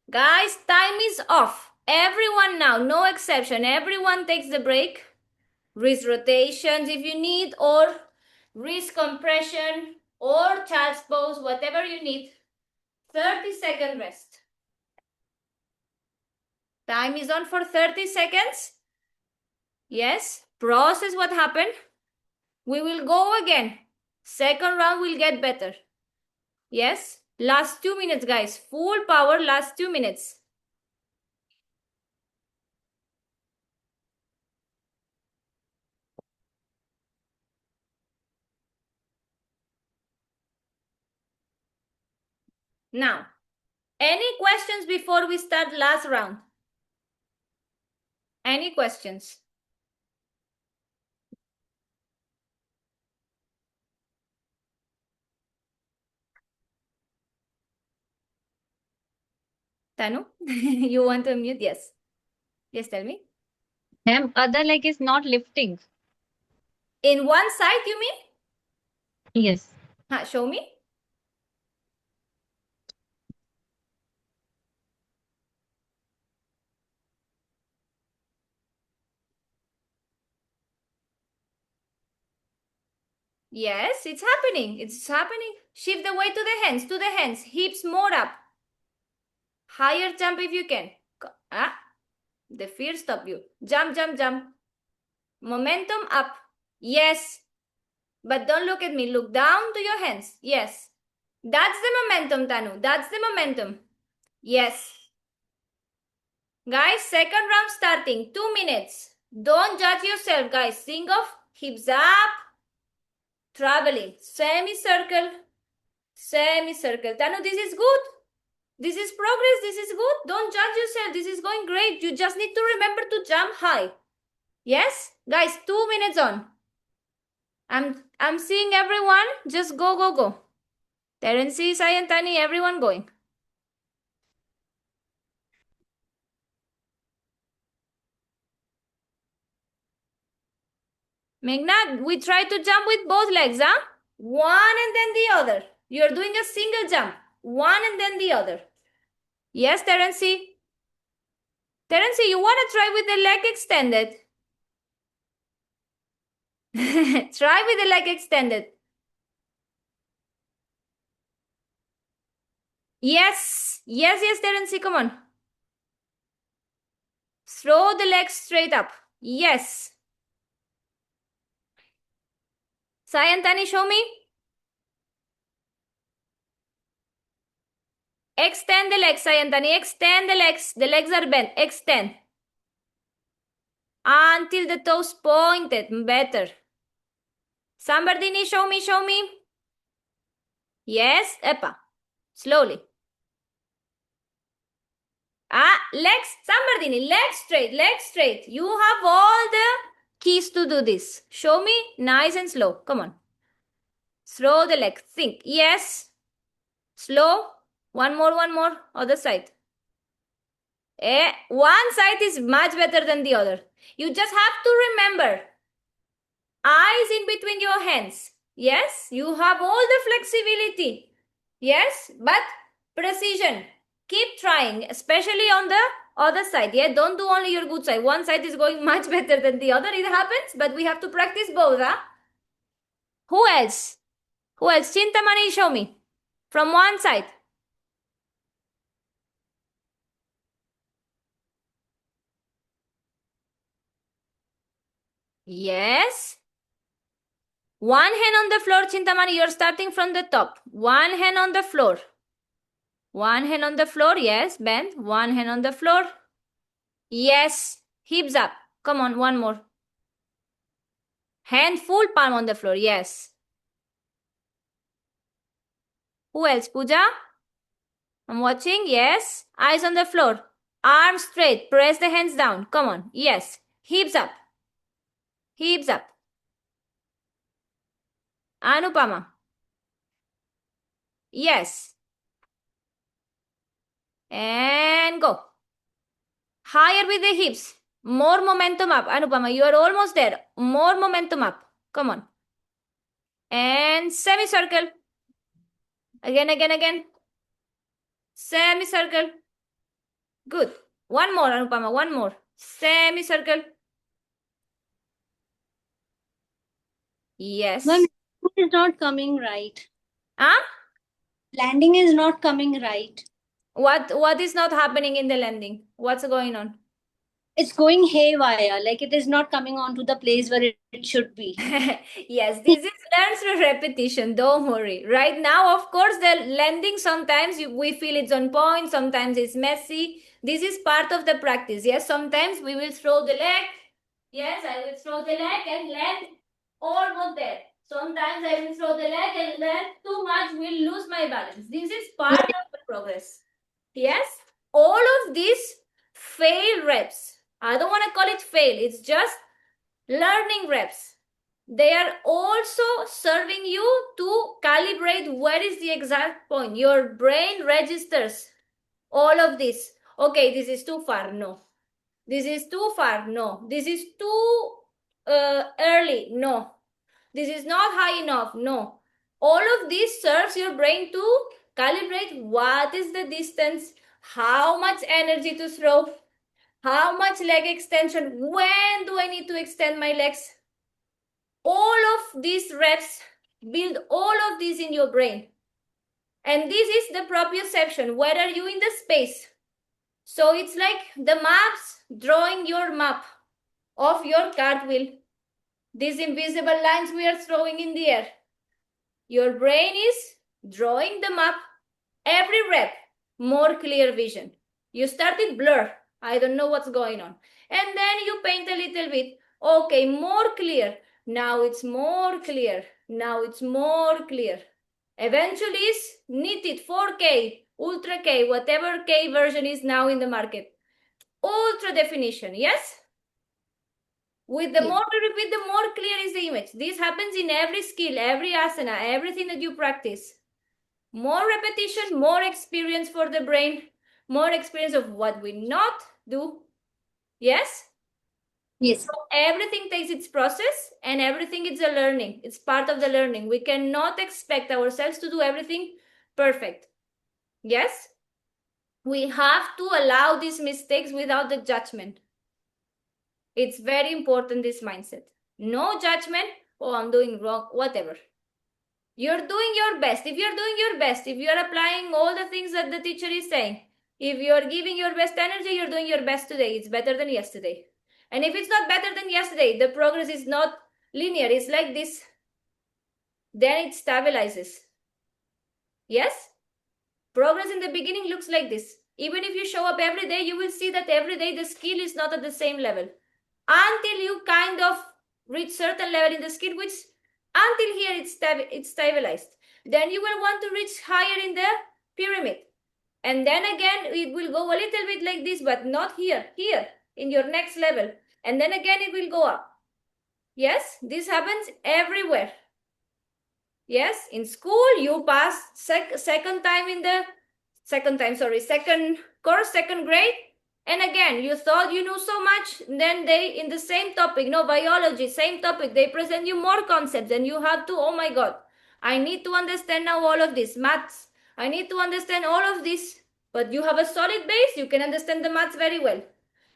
Guys, time is off. Everyone now, no exception. Everyone takes the break. Wrist rotations if you need, or wrist compression, or child's pose, whatever you need. 30-second rest. Time is on for 30 seconds. Yes, process what happened. We will go again. Second round will get better. Yes, last 2 minutes, guys. Full power, last 2 minutes. Now, any questions before we start last round? Any questions? Tanu, you want to unmute? Yes. Yes, tell me. Ma'am, other leg is not lifting. In one side, you mean? Yes. Show me. Yes, it's happening. It's happening. Shift the weight to the hands, hips more up. Higher jump if you can. The fear stop you. Jump, jump, jump. Momentum up. Yes. But don't look at me. Look down to your hands. Yes. That's the momentum, Tanu. That's the momentum. Yes. Guys, second round starting. 2 minutes. Don't judge yourself, guys. Think of hips up. Traveling. Semicircle. Semicircle. Tanu, this is good. This is progress. This is good. Don't judge yourself. This is going great. You just need to remember to jump high. Yes? Guys, 2 minutes on. I'm seeing everyone. Just go, go, go. Terency, Sayantani, everyone going. Meghnad, we try to jump with both legs, huh? One and then the other. You're doing a single jump. One and then the other. Yes, Terency? Terency, you want to try with the leg extended? Try with the leg extended. Yes. Yes, yes, Terency, come on. Throw the legs straight up. Yes. Sayantani, show me. Extend the legs, Sayantani. Extend the legs. The legs are bent. Extend. Until the toes pointed. Better. Sambardini, show me, show me. Yes. Epa. Slowly. Legs. Sambardini, legs straight, legs straight. You have all the keys to do this. Show me. Nice and slow. Come on. Throw the leg. Think. Yes. Slow. One more. Other side. One side is much better than the other. You just have to remember. Eyes in between your hands. Yes. You have all the flexibility. Yes. But precision. Keep trying. Especially on the other side. Yeah. Don't do only your good side. One side is going much better than the other. It happens. But we have to practice both. Huh? Who else? Who else? Chintamani, show me. From one side. Yes. One hand on the floor, Chintamani. You're starting from the top. One hand on the floor. One hand on the floor. Yes, bend. One hand on the floor. Yes. Hips up. Come on, one more. Hand full, palm on the floor. Yes. Who else? Pooja? I'm watching. Yes. Eyes on the floor. Arms straight. Press the hands down. Come on. Yes. Hips up. Hips up. Anupama. Yes. And go. Higher with the hips. More momentum up. Anupama, you are almost there. More momentum up. Come on. And semicircle. Again. Semicircle. Good. One more, Anupama. One more. Semicircle. Yes. Ma'am, it's not coming right. Huh? Landing is not coming right. What is not happening in the landing? What's going on? It's going haywire. Like it is not coming onto the place where it should be. Yes, this is learned through repetition. Don't worry. Right now, of course, the landing sometimes we feel it's on point, sometimes it's messy. This is part of the practice. Yes, sometimes we will throw the leg. Yes, I will throw the leg and land almost there. Sometimes I will throw the leg and land too much, will lose my balance. This is part of the progress. Yes, all of these fail reps. I don't want to call it fail. It's just learning reps. They are also serving you to calibrate where is the exact point. Your brain registers all of this. Okay, this is too far. No. This is too far. No. This is too early. No. This is not high enough. No. All of this serves your brain to calibrate what is the distance, how much energy to throw, how much leg extension, when do I need to extend my legs. All of these reps build all of this in your brain. And this is the proprioception. Where are you in the space? So it's like the maps, drawing your map of your cartwheel. These invisible lines we are throwing in the air. Your brain is drawing the map. Every rep, more clear vision. You started blur. I don't know what's going on. And then you paint a little bit. Okay, more clear. Now it's more clear. Now it's more clear. Eventually it's knitted 4K, Ultra K, whatever K version is now in the market. Ultra definition, yes? With the more we repeat, the more clear is the image. This happens in every skill, every asana, everything that you practice. More repetition, more experience for the brain, more experience of what we not do. Yes? Yes. So everything takes its process and everything is a learning. It's part of the learning. We cannot expect ourselves to do everything perfect. Yes? We have to allow these mistakes without the judgment. It's very important, this mindset. No judgment. Oh, I'm doing wrong, whatever. You're doing your best. If you're doing your best, if you're applying all the things that the teacher is saying, if you're giving your best energy, you're doing your best today. It's better than yesterday. And if it's not better than yesterday, the progress is not linear. It's like this. Then it stabilizes. Yes? Progress in the beginning looks like this. Even if you show up every day, you will see that every day the skill is not at the same level. Until you kind of reach certain level in the skill, which until here it's stabilized. Then you will want to reach higher in the pyramid. And then again, it will go a little bit like this, but not here, here, in your next level. And then again, it will go up. Yes, this happens everywhere. Yes, in school, you pass second course, second grade. And again, you thought you knew so much, then they, in the same topic, no, biology, same topic, they present you more concepts and you have to, oh my God, I need to understand now all of this, maths, I need to understand all of this, but you have a solid base, you can understand the maths very well.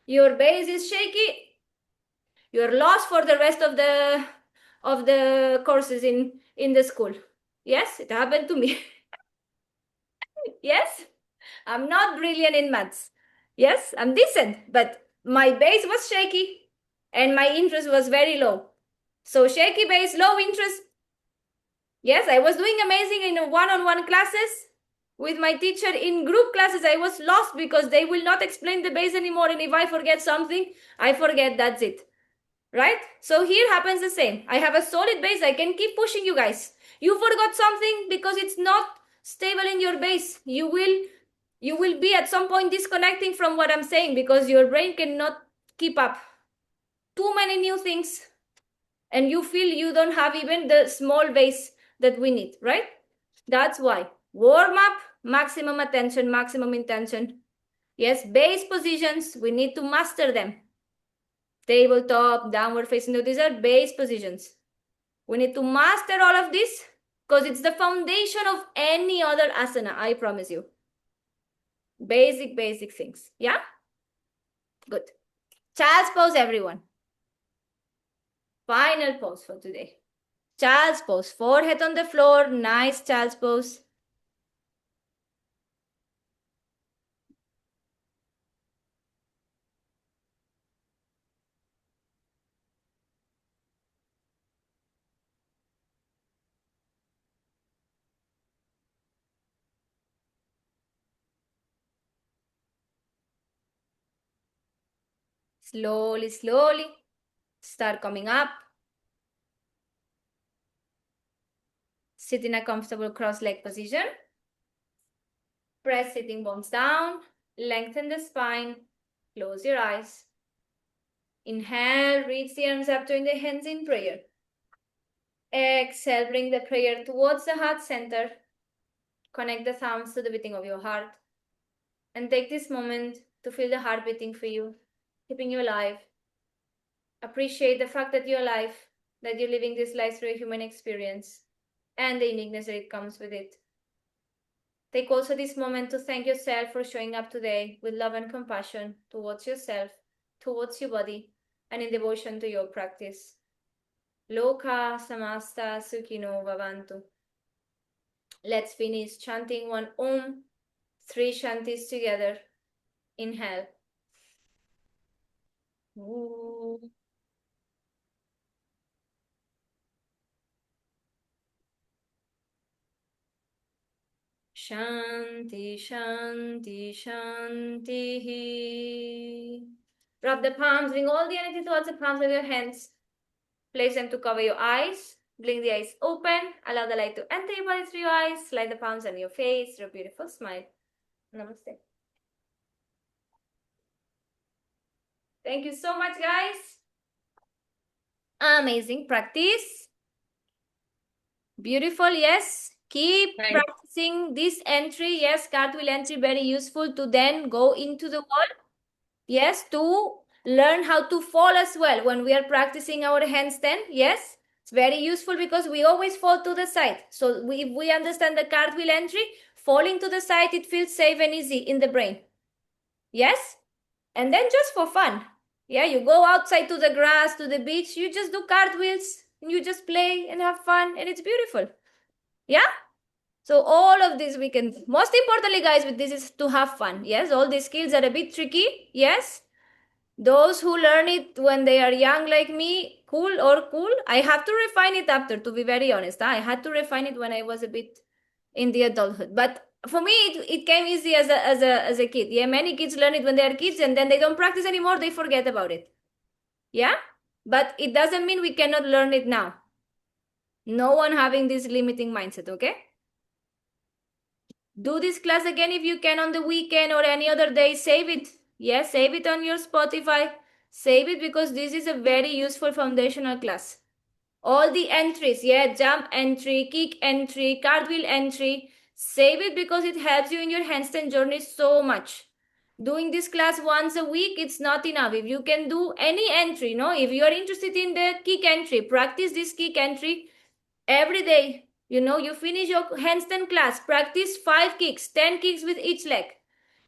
Your base is shaky, you're lost for the rest of the courses in the school. Yes, it happened to me. Yes, I'm not brilliant in maths. Yes, I'm decent, but my base was shaky. and my interest was very low. So shaky base, low interest. Yes, I was doing amazing in one-on-one classes with my teacher. In group classes, I was lost because they will not explain the base anymore. And if I forget something, I forget, that's it. Right? So here happens the same. I have a solid base. I can keep pushing you guys. You forgot something because it's not stable in your base. You will be at some point disconnecting from what I'm saying because your brain cannot keep up. Too many new things. And you feel you don't have even the small base that we need, right? That's why. Warm up, maximum attention, maximum intention. Yes, base positions, we need to master them. Tabletop, downward facing dog, these are base positions. We need to master all of this because it's the foundation of any other asana, I promise you. Basic things. Yeah? Good. Child's pose, everyone. Final pose for today. Child's pose. Forehead on the floor. Nice child's pose. Slowly, slowly. Start coming up. Sit in a comfortable cross-leg position. Press sitting bones down. Lengthen the spine. Close your eyes. Inhale, reach the arms up, join the hands in prayer. Exhale, bring the prayer towards the heart center. Connect the thumbs to the beating of your heart. And take this moment to feel the heart beating for you, keeping you alive. Appreciate the fact that you're alive, that you're living this life through a human experience, and the uniqueness that it comes with it. Take also this moment to thank yourself for showing up today with love and compassion towards yourself, towards your body, and in devotion to your practice. Loka samasta sukhino bhavantu. Let's finish chanting one Om, 3 Shantis together. Inhale. Ooh. Shanti, Shanti, Shanti. Rub the palms, bring all the energy towards the palms of your hands. Place them to cover your eyes. Blink the eyes open. Allow the light to enter your body through your eyes. Slide the palms on your face. Your beautiful smile. Namaste. Thank you so much, guys. Amazing practice. Beautiful, yes. Keep practicing this entry. Yes, cartwheel entry, very useful to then go into the wall. Yes, to learn how to fall as well when we are practicing our handstand. Yes, it's very useful because we always fall to the side. So if we understand the cartwheel entry, falling to the side, it feels safe and easy in the brain. Yes? And then just for fun. Yeah, you go outside to the grass, to the beach, you just do cartwheels, and you just play and have fun, and it's beautiful. Yeah? So all of this we can, most importantly, guys, with this is to have fun. Yes, all these skills are a bit tricky. Yes. Those who learn it when they are young like me, cool. I have to refine it after, to be very honest. I had to refine it when I was a bit in the adulthood. But for me, it came easy as a kid. Yeah, many kids learn it when they are kids and then they don't practice anymore. They forget about it. Yeah, but it doesn't mean we cannot learn it now. No one having this limiting mindset, okay? Do this class again if you can on the weekend or any other day. Save it. Yes, save it on your Spotify. Save it because this is a very useful foundational class. All the entries, yeah, jump entry, kick entry, cartwheel entry. Save it because it helps you in your handstand journey so much. Doing this class once a week, it's not enough. If you can do any entry, no, if you are interested in the kick entry, practice this kick entry every day. You know, you finish your handstand class, practice 5 kicks, 10 kicks with each leg.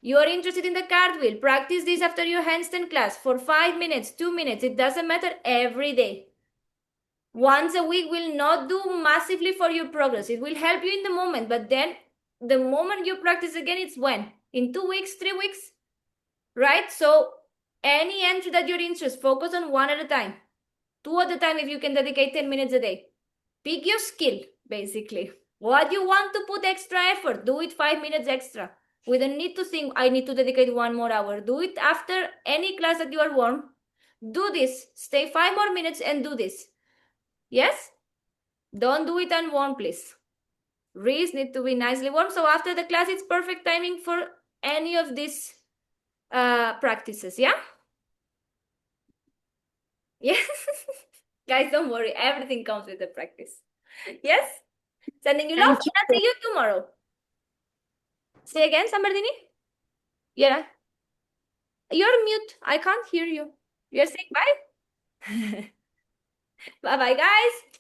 You are interested in the cartwheel, practice this after your handstand class for 5 minutes, 2 minutes. It doesn't matter, every day. Once a week will not do massively for your progress. It will help you in the moment, but then the moment you practice again, it's when? In 2 weeks, 3 weeks, right? So any entry that you're interested, focus on one at a time. 2 at a time if you can dedicate 10 minutes a day. Pick your skill, basically. What you want to put extra effort, do it 5 minutes extra. We don't need to think, I need to dedicate 1 more hour. Do it after any class that you are warm. Do this. Stay 5 more minutes and do this. Yes? Don't do it unwarm, please. Wrists need to be nicely warm. So after the class, it's perfect timing for any of these practices. Yeah? Yes? Guys, don't worry. Everything comes with the practice. Yes? Sending you love. Thank you. And I'll see you tomorrow. Say again, Samardini? Yeah. You're mute. I can't hear you. You're saying bye? Bye-bye, guys.